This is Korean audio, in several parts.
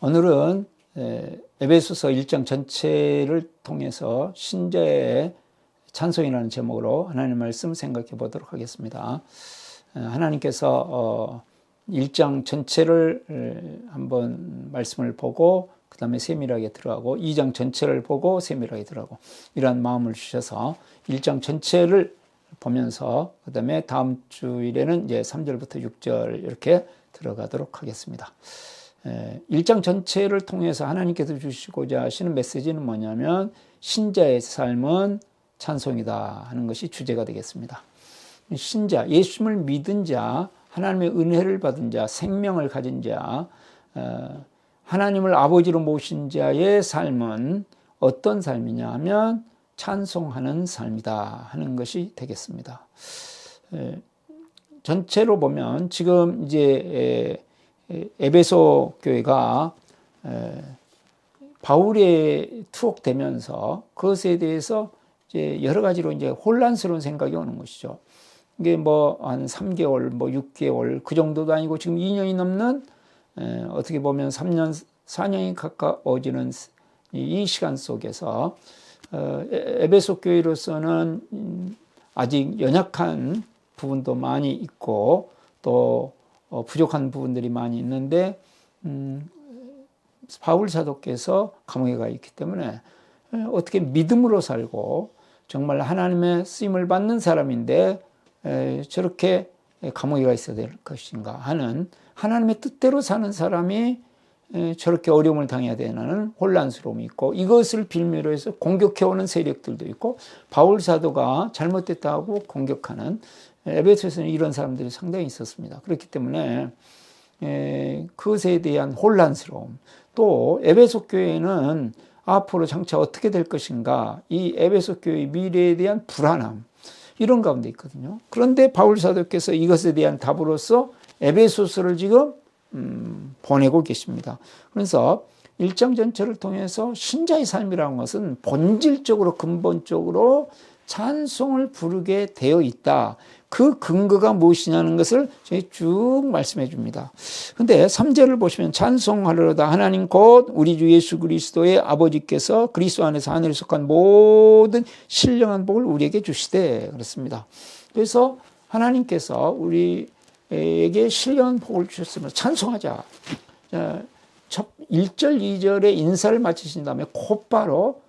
오늘은 에베소서 1장 전체를 통해서 신자의 찬송이라는 제목으로 하나님의 말씀 생각해 보도록 하겠습니다. 하나님께서 1장 전체를 한번 말씀을 보고 그 다음에 세밀하게 들어가고 2장 전체를 보고 세밀하게 들어가고 이러한 마음을 주셔서 1장 전체를 보면서 그 다음에 다음 주일에는 이제 3절부터 6절 이렇게 들어가도록 하겠습니다. 1장 전체를 통해서 하나님께서 주시고자 하시는 메시지는 뭐냐면 신자의 삶은 찬송이다 하는 것이 주제가 되겠습니다. 신자, 예수님을 믿은 자, 하나님의 은혜를 받은 자, 생명을 가진 자, 하나님을 아버지로 모신 자의 삶은 어떤 삶이냐 하면 찬송하는 삶이다 하는 것이 되겠습니다. 전체로 보면 지금 이제 에베소 교회가 바울에 투옥되면서 그것에 대해서 이제 여러 가지로 이제 혼란스러운 생각이 오는 것이죠. 이게 뭐 한 3개월, 뭐 6개월 그 정도도 아니고 지금 2년이 넘는 어떻게 보면 3년, 4년이 가까워지는 이 시간 속에서 에베소 교회로서는 아직 연약한 부분도 많이 있고 또 부족한 부분들이 많이 있는데 바울 사도께서 감옥에 가 있기 때문에 어떻게 믿음으로 살고 정말 하나님의 쓰임을 받는 사람인데 저렇게 감옥에 가 있어야 될 것인가 하는 하나님의 뜻대로 사는 사람이 저렇게 어려움을 당해야 되는 혼란스러움이 있고 이것을 빌미로 해서 공격해오는 세력들도 있고 바울 사도가 잘못됐다고 공격하는 에베소에서는 이런 사람들이 상당히 있었습니다. 그렇기 때문에 그것에 대한 혼란스러움, 또 에베소 교회는 앞으로 장차 어떻게 될 것인가, 이 에베소 교회의 미래에 대한 불안함, 이런 가운데 있거든요. 그런데 바울 사도께서 이것에 대한 답으로서 에베소서를 지금 보내고 계십니다. 그래서 1장 전체를 통해서 신자의 삶이라는 것은 본질적으로 근본적으로 찬송을 부르게 되어 있다. 그 근거가 무엇이냐는 것을 쭉 말씀해 줍니다. 근데 3절을 보시면 찬송하려다 하나님 곧 우리 주 예수 그리스도의 아버지께서 그리스도 안에서 하늘에 속한 모든 신령한 복을 우리에게 주시되 그렇습니다. 그래서 하나님께서 우리에게 신령한 복을 주셨으면 찬송하자. 1절, 2절에 인사를 마치신 다음에 곧바로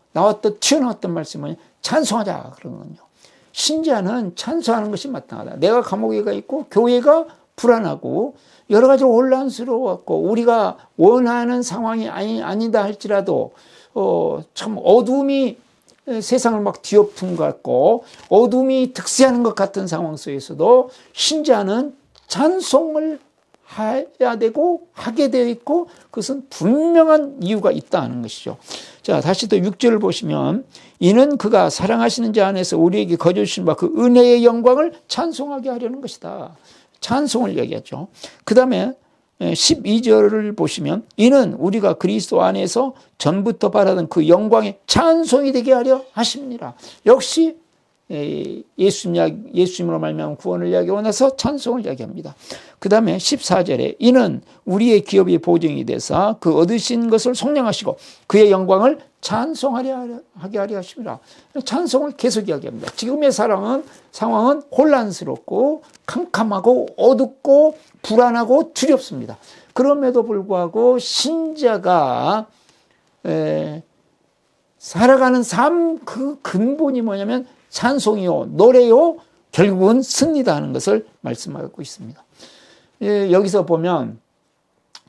튀어나왔던 말씀은 찬송하자 그러거든요. 신자는 찬송하는 것이 마땅하다. 내가 감옥에 가 있고 교회가 불안하고 여러 가지로 혼란스러웠고 우리가 원하는 상황이 아니다 할지라도 참 어둠이 세상을 막 뒤엎은 것 같고 어둠이 득세하는 것 같은 상황 속에서도 신자는 찬송을 해야 되고 하게 되어 있고 그것은 분명한 이유가 있다는 것이죠. 자, 다시 또 6절을 보시면 이는 그가 사랑하시는 자 안에서 우리에게 거저주신 바 그 은혜의 영광을 찬송하게 하려는 것이다. 찬송을 얘기하죠. 그 다음에 12절을 보시면 이는 우리가 그리스도 안에서 전부터 바라던 그 영광의 찬송이 되게 하려 하십니다. 역시 예수님으로 말미암아 구원을 이야기하고 나서 찬송을 이야기합니다. 그 다음에 14절에 이는 우리의 기업이 보증이 돼서 그 얻으신 것을 속량하시고 그의 영광을 찬송하게 하려 하십니다. 찬송을 계속 이야기합니다. 지금의 상황은 혼란스럽고 캄캄하고 어둡고 불안하고 두렵습니다. 그럼에도 불구하고 신자가 살아가는 삶 그 근본이 뭐냐면 찬송이요, 노래요, 결국은 승리다 하는 것을 말씀하고 있습니다. 여기서 보면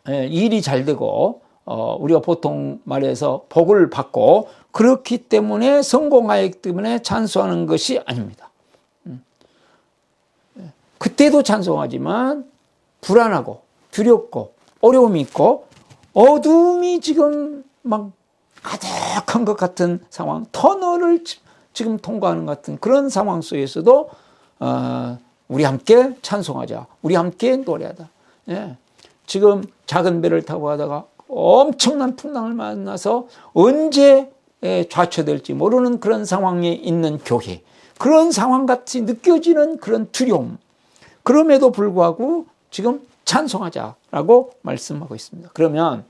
일이 잘 되고 우리가 보통 말해서 복을 받고 그렇기 때문에 성공하였기 때문에 찬송하는 것이 아닙니다. 그때도 찬송하지만 불안하고 두렵고 어려움이 있고 어둠이 지금 막 가득한 것 같은 상황, 터널을 지금 통과하는 것 같은 그런 상황 속에서도 우리 함께 찬송하자. 우리 함께 노래하자. 예. 지금 작은 배를 타고 가다가 엄청난 풍랑을 만나서 언제 좌초될지 모르는 그런 상황에 있는 교회. 그런 상황같이 느껴지는 그런 두려움. 그럼에도 불구하고 지금 찬송하자라고 말씀하고 있습니다. 그러면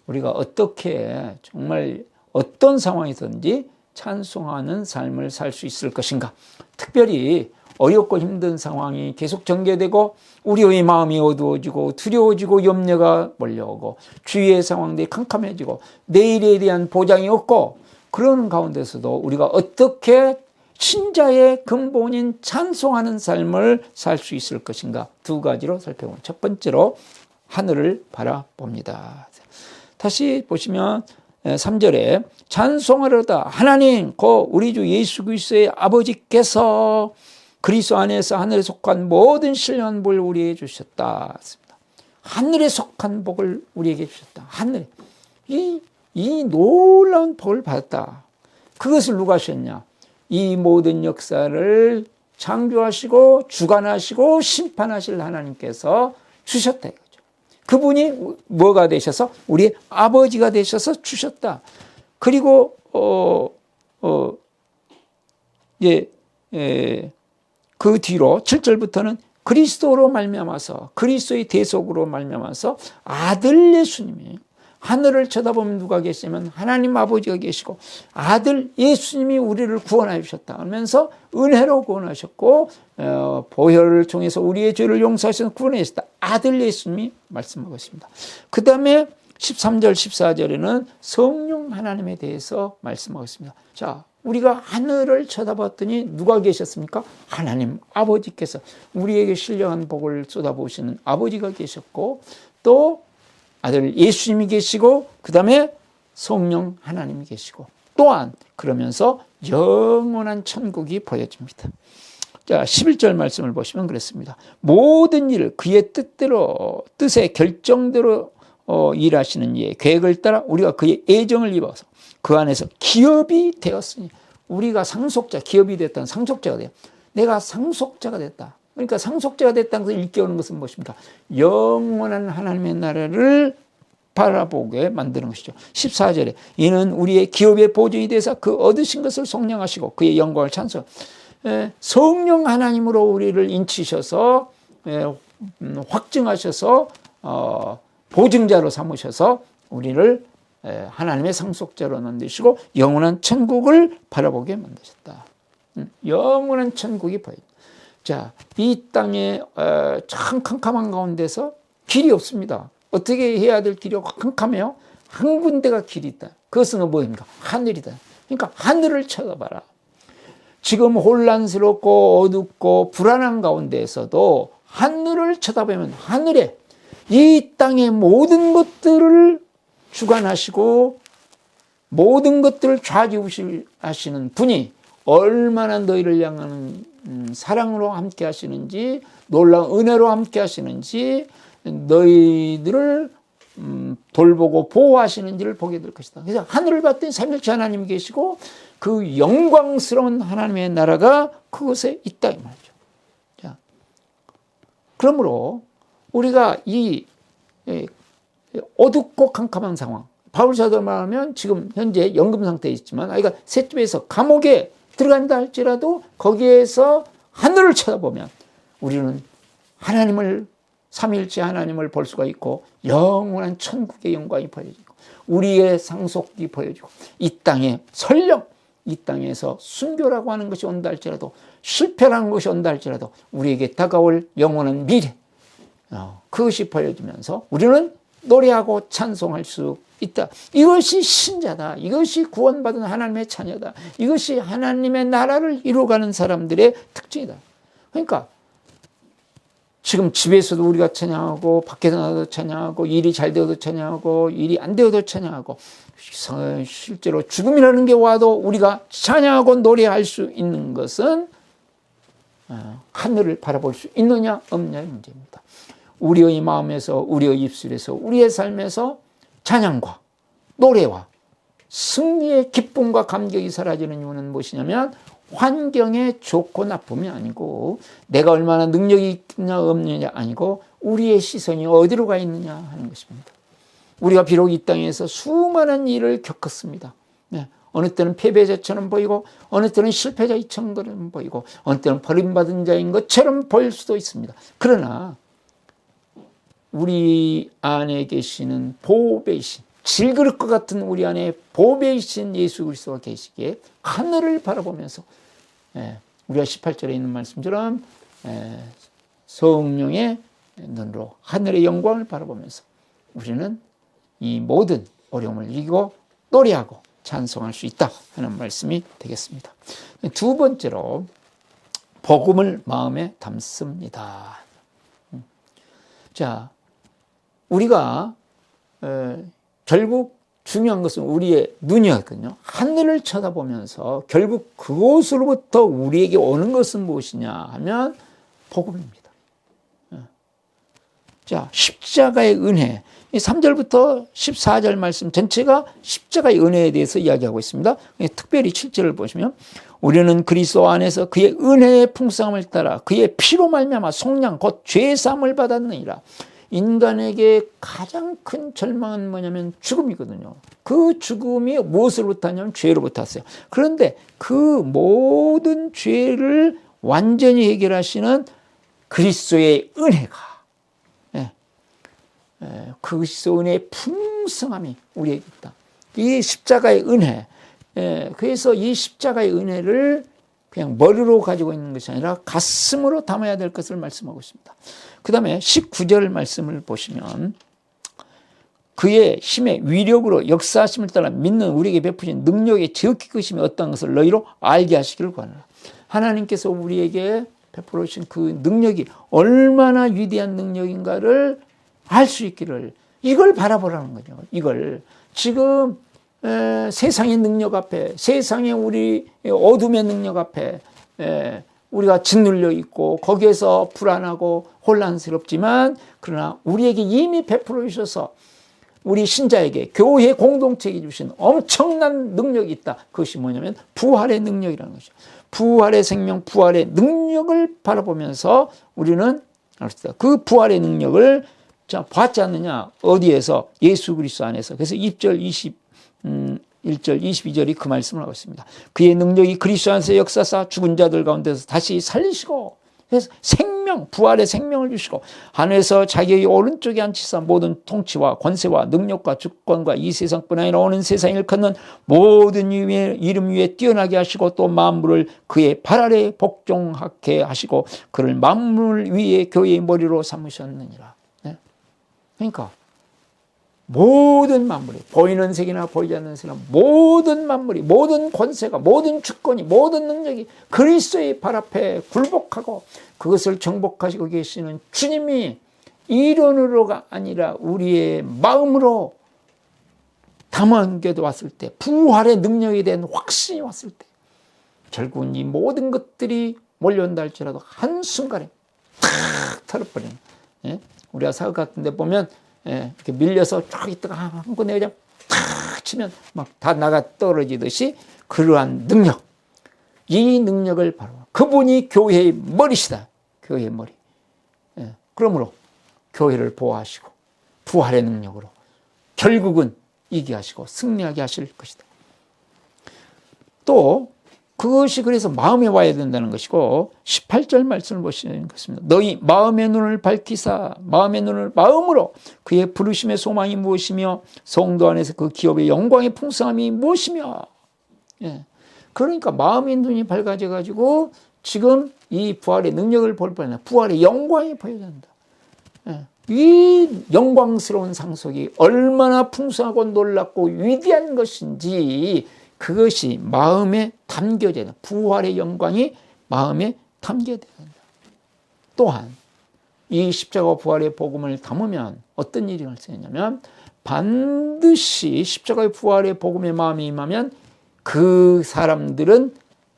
우리가 어떻게 정말 어떤 상황이든지 찬송하는 삶을 살 수 있을 것인가. 특별히 어렵고 힘든 상황이 계속 전개되고 우리의 마음이 어두워지고 두려워지고 염려가 몰려오고 주위의 상황들이 캄캄해지고 내일에 대한 보장이 없고 그런 가운데서도 우리가 어떻게 신자의 근본인 찬송하는 삶을 살 수 있을 것인가. 두 가지로 살펴보면 첫 번째로 하늘을 바라봅니다. 다시 보시면 3절에 찬송하려다 하나님 곧 우리 주 예수 그리스도의 아버지께서 그리스도 안에서 하늘에 속한 모든 신령한 복을 우리에게 주셨다. 하늘에 속한 복을 우리에게 주셨다. 하늘에 이 놀라운 복을 받았다. 그것을 누가 하셨냐? 이 모든 역사를 창조하시고 주관하시고 심판하실 하나님께서 주셨다 이거죠. 그분이 뭐가 되셔서 우리 아버지가 되셔서 주셨다. 그리고 그 뒤로 7절부터는 그리스도로 말미암아서 그리스도의 대속으로 말미암아서 아들 예수님이 하늘을 쳐다보면 누가 계시냐면 하나님 아버지가 계시고 아들 예수님이 우리를 구원하여 주셨다 하면서 은혜로 구원하셨고 보혈을 통해서 우리의 죄를 용서하셔서 구원해 주셨다. 아들 예수님이 말씀하고 있습니다. 그 다음에 13절 14절에는 성령 하나님에 대해서 말씀하고 있습니다. 자, 우리가 하늘을 쳐다봤더니 누가 계셨습니까? 하나님 아버지께서 우리에게 신령한 복을 쏟아부으시는 아버지가 계셨고 또 아들 예수님이 계시고 그 다음에 성령 하나님이 계시고 또한 그러면서 영원한 천국이 보여집니다. 자, 11절 말씀을 보시면 그랬습니다. 모든 일을 그의 뜻의 결정대로 일하시는 이의 계획을 따라 우리가 그의 애정을 입어서 그 안에서 기업이 되었으니 우리가 상속자, 기업이 됐다는 상속자가 돼요. 내가 상속자가 됐다. 그러니까 상속자가 됐다는 것을 일깨우는 것은 무엇입니까? 영원한 하나님의 나라를 바라보게 만드는 것이죠. 14절에 이는 우리의 기업의 보증이 돼서 그 얻으신 것을 속량하시고 그의 영광을 찬송. 성령 하나님으로 우리를 인치셔서 확증하셔서 보증자로 삼으셔서 우리를 하나님의 상속자로 만드시고 영원한 천국을 바라보게 만드셨다. 영원한 천국이 보여요. 자, 이 땅에 참 캄캄한 가운데서 길이 없습니다. 어떻게 해야 될 길이 캄캄해요? 한 군데가 길이 있다. 그것은 뭐입니까? 하늘이다. 그러니까 하늘을 쳐다봐라. 지금 혼란스럽고 어둡고 불안한 가운데에서도 하늘을 쳐다보면 하늘에 이 땅의 모든 것들을 주관하시고 모든 것들을 좌지우지하시는 분이 얼마나 너희를 향하는 사랑으로 함께 하시는지 놀라운 은혜로 함께 하시는지 너희들을 돌보고 보호하시는지를 보게 될 것이다. 그래서 하늘을 봤더니 삼일체 하나님이 계시고 그 영광스러운 하나님의 나라가 그곳에 있다 이 말이죠. 자, 그러므로 우리가 이 어둡고 캄캄한 상황, 바울 사도 말하면 지금 현재 연금 상태에 있지만 아이가 셋집에서 감옥에 들어간다 할지라도 거기에서 하늘을 쳐다보면 우리는 하나님을 삼위일체 하나님을 볼 수가 있고 영원한 천국의 영광이 보여지고 우리의 상속이 보여지고 이 땅에 설령 이 땅에서 순교라고 하는 것이 온다 할지라도 실패라는 것이 온다 할지라도 우리에게 다가올 영원한 미래 그것이 보여지면서 우리는 노래하고 찬송할 수 있다. 이것이 신자다. 이것이 구원받은 하나님의 자녀다. 이것이 하나님의 나라를 이루어가는 사람들의 특징이다. 그러니까 지금 집에서도 우리가 찬양하고 밖에서 나가도 찬양하고 일이 잘 되어도 찬양하고 일이 안 되어도 찬양하고 실제로 죽음이라는 게 와도 우리가 찬양하고 노래할 수 있는 것은 하늘을 바라볼 수 있느냐 없느냐의 문제입니다. 우리의 마음에서 우리의 입술에서 우리의 삶에서 찬양과 노래와 승리의 기쁨과 감격이 사라지는 이유는 무엇이냐면 환경에 좋고 나쁨이 아니고 내가 얼마나 능력이 있느냐 없느냐 아니고 우리의 시선이 어디로 가 있느냐 하는 것입니다. 우리가 비록 이 땅에서 수많은 일을 겪었습니다. 어느 때는 패배자처럼 보이고 어느 때는 실패자처럼 보이고 어느 때는 버림받은 자인 것처럼 보일 수도 있습니다. 그러나 우리 안에 계시는 보배이신 질그릇 것 같은 우리 안에 보배이신 예수 그리스도가 계시기에 하늘을 바라보면서 우리가 18절에 있는 말씀처럼 성령의 눈으로 하늘의 영광을 바라보면서 우리는 이 모든 어려움을 이기고 노래하고 찬송할 수 있다 하는 말씀이 되겠습니다. 두 번째로 복음을 마음에 담습니다. 자, 우리가 결국 중요한 것은 우리의 눈이었거든요. 하늘을 쳐다보면서 결국 그곳으로부터 우리에게 오는 것은 무엇이냐 하면 복음입니다. 자, 십자가의 은혜. 이 3절부터 14절 말씀 전체가 십자가의 은혜에 대해서 이야기하고 있습니다. 특별히 7절을 보시면 우리는 그리스도 안에서 그의 은혜의 풍성함을 따라 그의 피로 말미암아 속량 곧 죄사함을 받았느니라. 인간에게 가장 큰 절망은 뭐냐면 죽음이거든요. 그 죽음이 무엇으로부터 왔냐면 죄로부터 왔어요. 그런데 그 모든 죄를 완전히 해결하시는 그리스도의 은혜가 그리스도 은혜의 풍성함이 우리에게 있다. 이 십자가의 은혜. 그래서 이 십자가의 은혜를 그냥 머리로 가지고 있는 것이 아니라 가슴으로 담아야 될 것을 말씀하고 있습니다. 그 다음에 19절 말씀을 보시면 그의 힘의 위력으로 역사하심을 따라 믿는 우리에게 베푸신 능력의 지극히 크심이 어떠한 것을 너희로 알게 하시기를 구하노라. 하나님께서 우리에게 베풀어 주신 그 능력이 얼마나 위대한 능력인가를 알 수 있기를, 이걸 바라보라는 거죠. 이걸 지금 세상의 능력 앞에, 세상의 우리 어둠의 능력 앞에 우리가 짓눌려 있고 거기에서 불안하고 혼란스럽지만, 그러나 우리에게 이미 베풀어 주셔서 우리 신자에게, 교회 공동체에게 주신 엄청난 능력이 있다. 그것이 뭐냐면 부활의 능력이라는 것이죠. 부활의 생명, 부활의 능력을 바라보면서 우리는 그 부활의 능력을 봤지 않느냐? 어디에서? 예수 그리스도 안에서. 그래서 1절 22절이 그 말씀을 하고 있습니다. 그의 능력이 그리스도 안에서 역사사 죽은 자들 가운데서 다시 살리시고, 그래서 생명, 부활의 생명을 주시고 하늘에서 자기의 오른쪽에 앉히사 모든 통치와 권세와 능력과 주권과 이 세상뿐 아니라 오는 세상을 일컫는 모든 이름 위에 뛰어나게 하시고 또 만물을 그의 발 아래 복종하게 하시고 그를 만물 위에 교회의 머리로 삼으셨느니라. 그러니까 모든 만물이, 보이는 색이나 보이지 않는 색이나 모든 만물이, 모든 권세가, 모든 주권이, 모든 능력이 그리스도의 발 앞에 굴복하고 그것을 정복하시고 계시는 주님이 이론으로가 아니라 우리의 마음으로 담아게 왔을 때, 부활의 능력에 대한 확신이 왔을 때 결국은 이 모든 것들이 몰려온다 할지라도 한순간에 탁 털어버리는, 우리가 사극 같은 데 보면 이렇게 밀려서 쫙 있다가 한 번에 그냥 탁 치면 막 다 나가 떨어지듯이 그러한 능력, 이 능력을 바로 그분이 교회의 머리시다. 교회의 머리. 그러므로 교회를 보호하시고 부활의 능력으로 결국은 이기게 하시고 승리하게 하실 것이다. 또 그것이 그래서 마음에 와야 된다는 것이고 18절 말씀을 보시는 것입니다. 너희 마음의 눈을 밝히사, 마음의 눈을 마음으로 그의 부르심의 소망이 무엇이며 성도 안에서 그 기업의 영광의 풍성함이 무엇이며. 그러니까 마음의 눈이 밝아져 가지고 지금 이 부활의 능력을 볼 뻔했나, 부활의 영광이 보여진다. 이 영광스러운 상속이 얼마나 풍성하고 놀랍고 위대한 것인지 그것이 마음에 담겨져야 된다. 부활의 영광이 마음에 담겨야 된다. 또한 이 십자가 부활의 복음을 담으면 어떤 일이 발생하냐면 반드시 십자가의 부활의 복음의 마음이 임하면 그 사람들은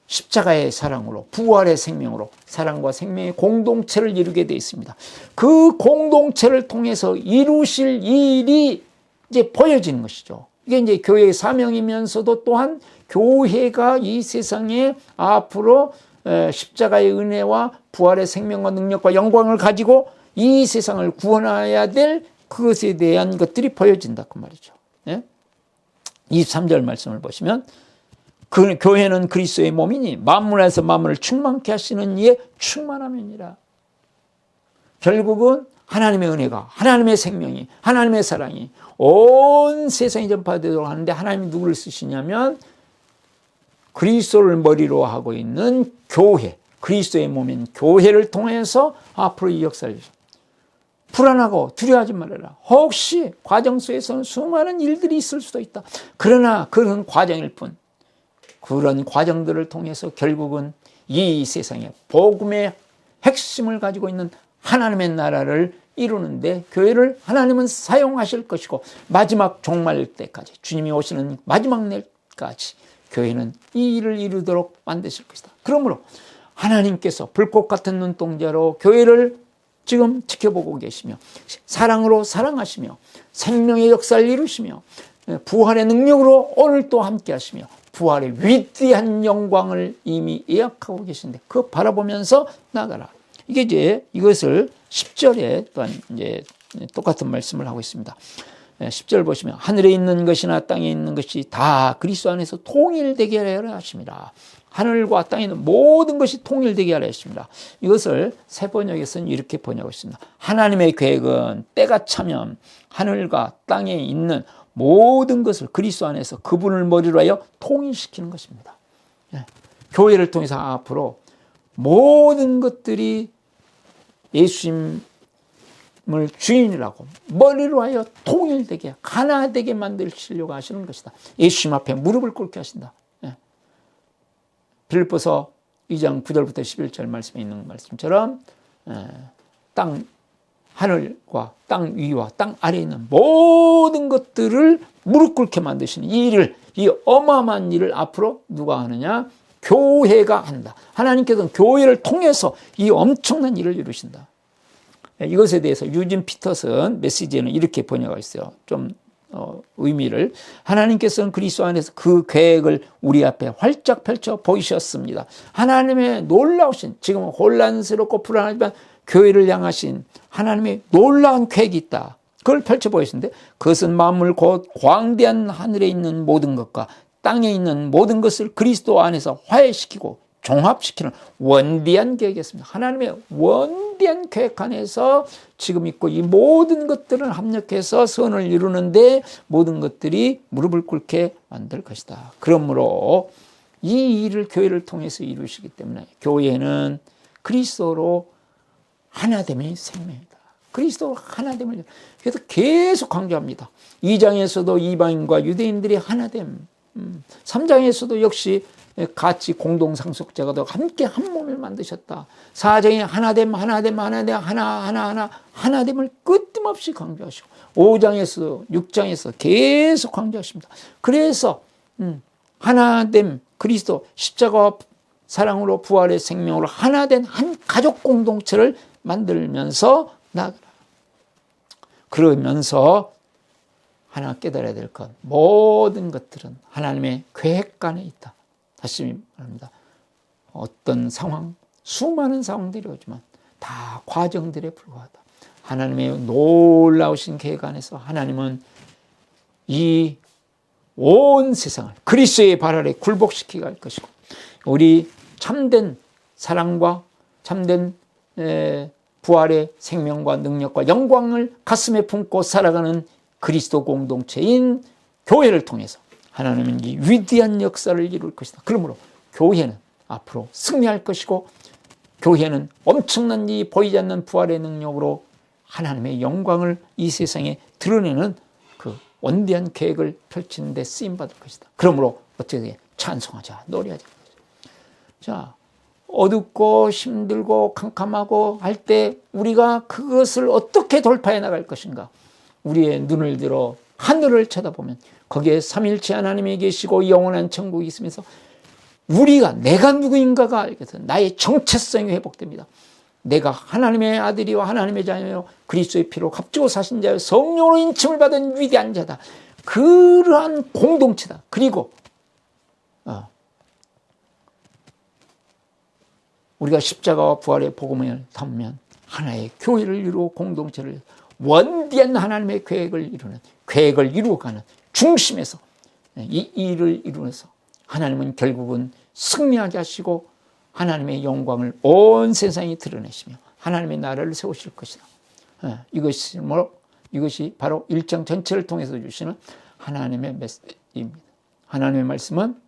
십자가의 사랑으로, 부활의 생명으로 사랑과 생명의 공동체를 이루게 되어 있습니다. 그 공동체를 통해서 이루실 일이 이제 보여지는 것이죠. 이게 이제 교회의 사명이면서도 또한 교회가 이 세상에 앞으로 십자가의 은혜와 부활의 생명과 능력과 영광을 가지고 이 세상을 구원해야 될 그것에 대한 것들이 보여진다 그 말이죠. 23절 말씀을 보시면 그 교회는 그리스도의 몸이니 만물에서 만물을 충만케 하시는 이의 충만함이니라. 결국은 하나님의 은혜가, 하나님의 생명이, 하나님의 사랑이 온 세상에 전파되도록 하는데 하나님이 누구를 쓰시냐면 그리스도를 머리로 하고 있는 교회, 그리스도의 몸인 교회를 통해서 앞으로 이 역사를 주십니다. 불안하고 두려워하지 말아라. 혹시 과정 속에서는 수많은 일들이 있을 수도 있다. 그러나 그런 과정일 뿐, 그런 과정들을 통해서 결국은 이 세상에 복음의 핵심을 가지고 있는 하나님의 나라를 이루는데 교회를 하나님은 사용하실 것이고 마지막 종말 때까지, 주님이 오시는 마지막 날까지 교회는 이 일을 이루도록 만드실 것이다. 그러므로 하나님께서 불꽃 같은 눈동자로 교회를 지금 지켜보고 계시며 사랑으로 사랑하시며 생명의 역사를 이루시며 부활의 능력으로 오늘 또 함께 하시며 부활의 위대한 영광을 이미 예약하고 계신데 그거 바라보면서 나가라. 이게 이제 이것을 10절에 또한 이제 똑같은 말씀을 하고 있습니다. 10절 보시면 하늘에 있는 것이나 땅에 있는 것이 다 그리스도 안에서 통일되게 하려 하십니다. 하늘과 땅에 있는 모든 것이 통일되게 하려 하십니다. 이것을 새 번역에서는 이렇게 번역하고 있습니다. 하나님의 계획은 때가 차면 하늘과 땅에 있는 모든 것을 그리스도 안에서 그분을 머리로 하여 통일시키는 것입니다. 교회를 통해서 앞으로 모든 것들이 예수님을 주인이라고 머리로 하여 통일되게 하나되게 만드시려고 하시는 것이다. 예수님 앞에 무릎을 꿇게 하신다. 빌립보서 2장 9절부터 11절 말씀에 있는 말씀처럼 땅 하늘과 땅 위와 땅 아래에 있는 모든 것들을 무릎 꿇게 만드시는 이 일을, 이 어마어마한 일을 앞으로 누가 하느냐? 교회가 한다. 하나님께서는 교회를 통해서 이 엄청난 일을 이루신다. 이것에 대해서 유진 피터슨 메시지에는 이렇게 번역하고 있어요. 좀 의미를. 하나님께서는 그리스도 안에서 그 계획을 우리 앞에 활짝 펼쳐 보이셨습니다. 하나님의 놀라우신, 지금 혼란스럽고 불안하지만 교회를 향하신 하나님의 놀라운 계획이 있다. 그걸 펼쳐 보이시는데 그것은 만물 곧 광대한 하늘에 있는 모든 것과 땅에 있는 모든 것을 그리스도 안에서 화해시키고 종합시키는 원대한 계획이었습니다. 하나님의 원대한 계획 안에서 지금 있고 이 모든 것들을 합력해서 선을 이루는데 모든 것들이 무릎을 꿇게 만들 것이다. 그러므로 이 일을 교회를 통해서 이루시기 때문에 교회는 그리스도로 하나됨의 생명이다. 그리스도로 하나됨을 그래서 계속 강조합니다. 2장에서도 이방인과 유대인들이 하나됨, 3장에서도 역시 같이 공동상속자가 되어 함께 한 몸을 만드셨다. 4장에 하나됨을 끝임없이 강조하시고 5장에서 6장에서 계속 강조하십니다. 그래서 하나됨, 그리스도 십자가와 사랑으로 부활의 생명으로 하나된 한 가족 공동체를 만들면서 나아가라. 그러면서 하나 깨달아야 될 것, 모든 것들은 하나님의 계획 안에 있다. 다시 말합니다. 어떤 상황, 수많은 상황들이 오지만 다 과정들에 불과하다. 하나님의 놀라우신 계획 안에서 하나님은 이 온 세상을 그리스도의 발 아래 굴복시키게 할 것이고 우리 참된 사랑과 참된 부활의 생명과 능력과 영광을 가슴에 품고 살아가는 그리스도 공동체인 교회를 통해서 하나님은 이 위대한 역사를 이룰 것이다. 그러므로 교회는 앞으로 승리할 것이고 교회는 엄청난 이 보이지 않는 부활의 능력으로 하나님의 영광을 이 세상에 드러내는 그 원대한 계획을 펼치는 데 쓰임받을 것이다. 그러므로 어떻게 찬송하자, 노래하자. 자, 어둡고 힘들고 캄캄하고 할 때 우리가 그것을 어떻게 돌파해 나갈 것인가? 우리의 눈을 들어 하늘을 쳐다보면 거기에 삼일체 하나님이 계시고 영원한 천국이 있으면서 내가 누구인가가 알게 돼서 나의 정체성이 회복됩니다. 내가 하나님의 아들이요 하나님의 자녀요 그리스도의 피로 값지고 사신 자요 성령으로 인침을 받은 위대한 자다. 그러한 공동체다. 그리고 우리가 십자가와 부활의 복음을 담으면 하나의 교회를 이루고 공동체를 원대한 하나님의 계획을 이루어가는 중심에서 이 일을 이루면서 하나님은 결국은 승리하게 하시고 하나님의 영광을 온 세상에 드러내시며 하나님의 나라를 세우실 것이다. 이것이 바로 1장 전체를 통해서 주시는 하나님의 메시지입니다. 하나님의 말씀은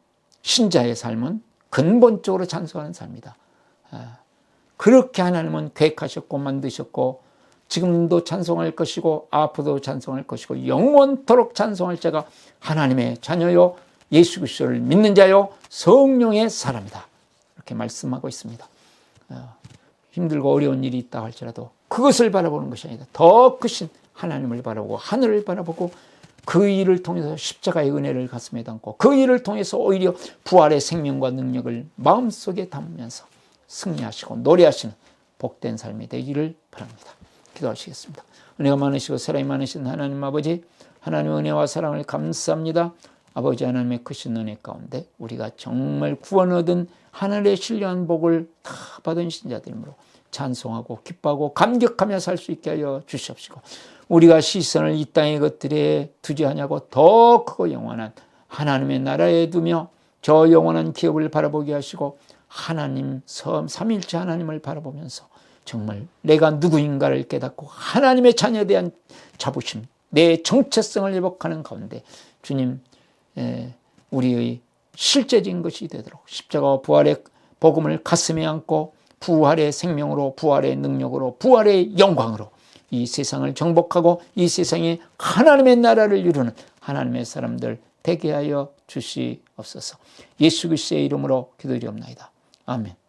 신자의 삶은 근본적으로 찬송하는 삶이다. 그렇게 하나님은 계획하셨고 만드셨고 지금도 찬송할 것이고 앞으로도 찬송할 것이고 영원토록 찬송할 자가 하나님의 자녀요 예수 그리스도를 믿는 자요 성령의 사람이다. 이렇게 말씀하고 있습니다. 힘들고 어려운 일이 있다 할지라도 그것을 바라보는 것이 아니다. 더 크신 하나님을 바라보고 하늘을 바라보고 그 일을 통해서 십자가의 은혜를 가슴에 담고 그 일을 통해서 오히려 부활의 생명과 능력을 마음속에 담으면서 승리하시고 노래하시는 복된 삶이 되기를 바랍니다. 기도하시겠습니다. 은혜가 많으시고 사랑이 많으신 하나님 아버지, 하나님의 은혜와 사랑을 감사합니다. 아버지 하나님의 크신 은혜 가운데 우리가 정말 구원 얻은 하늘의 신령한 복을 다 받은 신자들이므로 찬송하고 기뻐하고 감격하며 살 수 있게 하여 주시옵시고 우리가 시선을 이 땅의 것들에 두지 않냐고 더 크고 영원한 하나님의 나라에 두며 저 영원한 기업을 바라보게 하시고 하나님 삼위일체 하나님을 바라보면서 정말 내가 누구인가를 깨닫고 하나님의 자녀에 대한 자부심, 내 정체성을 회복하는 가운데 주님 우리의 실제적인 것이 되도록 십자가와 부활의 복음을 가슴에 안고 부활의 생명으로 부활의 능력으로 부활의 영광으로 이 세상을 정복하고 이 세상에 하나님의 나라를 이루는 하나님의 사람들 되게 하여 주시옵소서. 예수 그리스도의 이름으로 기도드리옵나이다. 아멘.